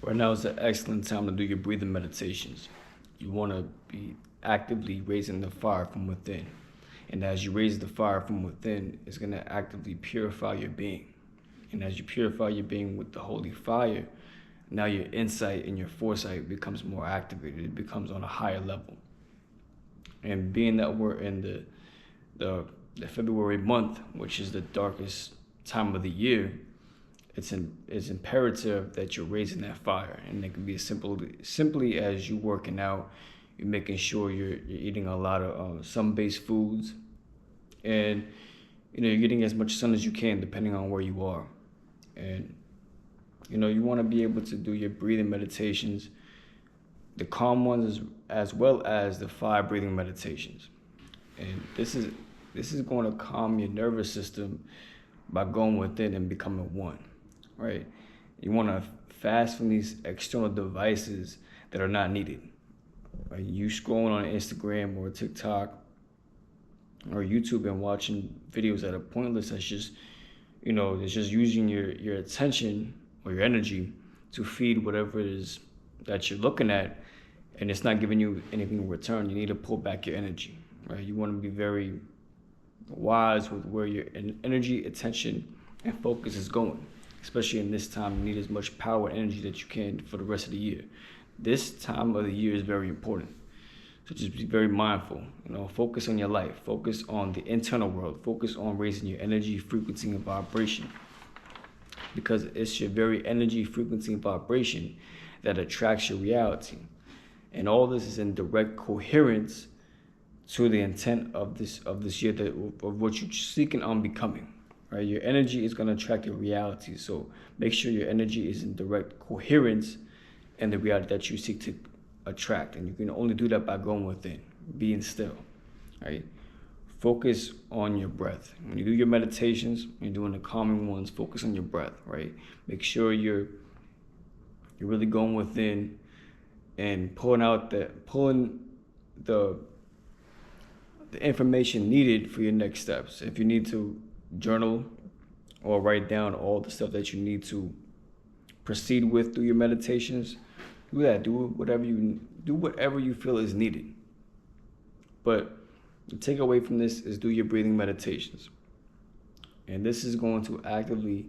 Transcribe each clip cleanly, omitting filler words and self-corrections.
Right now is an excellent time to do your breathing meditations. You want to be actively raising the fire from within. And as you raise the fire from within, it's going to actively purify your being. And as you purify your being with the holy fire, now your insight and your foresight becomes more activated. It becomes on a higher level. And being that we're in the February month, which is the darkest time of the year, it's imperative that you're raising that fire, and it can be as simply as you working out. You're making sure you're eating a lot of sun-based foods, and you're getting as much sun as you can, depending on where you are. And you want to be able to do your breathing meditations, the calm ones as well as the fire breathing meditations. And this is going to calm your nervous system by going within and becoming one. Right? You want to fast from these external devices that are not needed. Right? You scrolling on Instagram or TikTok or YouTube and watching videos that are pointless. That's just, it's just using your attention or your energy to feed whatever it is that you're looking at, and it's not giving you anything in return. You need to pull back your energy. Right? You want to be very wise with where your energy, attention, and focus is going. Especially in this time, you need as much power and energy that you can for the rest of the year. This time of the year is very important. So just be very mindful. Focus on your life. Focus on the internal world. Focus on raising your energy, frequency, and vibration. Because it's your very energy, frequency, and vibration that attracts your reality. And all this is in direct coherence to the intent of this year, of what you're seeking on becoming. Right? Your energy is going to attract your reality. So make sure your energy is in direct coherence in the reality that you seek to attract. And you can only do that by going within, being still. Right? Focus on your breath. When you do your meditations, when you're doing the calming ones, focus on your breath. Right? Make sure you're really going within and pulling the information needed for your next steps. If you need to journal or write down all the stuff that you need to proceed with through your meditations, do that. Do whatever you feel is needed. But the takeaway from this is do your breathing meditations. And this is going to actively,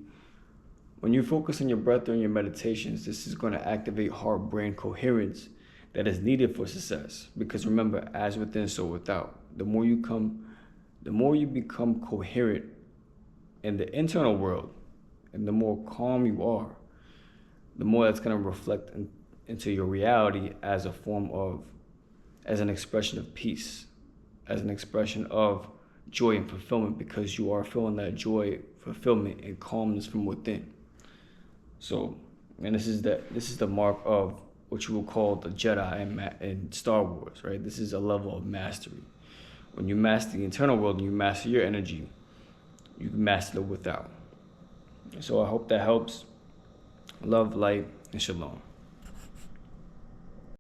when you focus on your breath during your meditations, this is going to activate heart-brain coherence that is needed for success. Because remember, as within, so without. The more you become coherent in the internal world, and the more calm you are, the more that's going to reflect into your reality as an expression of peace, as an expression of joy and fulfillment, because you are feeling that joy, fulfillment, and calmness from within. So, and this is the mark of what you will call the Jedi in Star Wars, right? This is a level of mastery. When you master the internal world and you master your energy, you can master the without. So I hope that helps. Love, light, and shalom.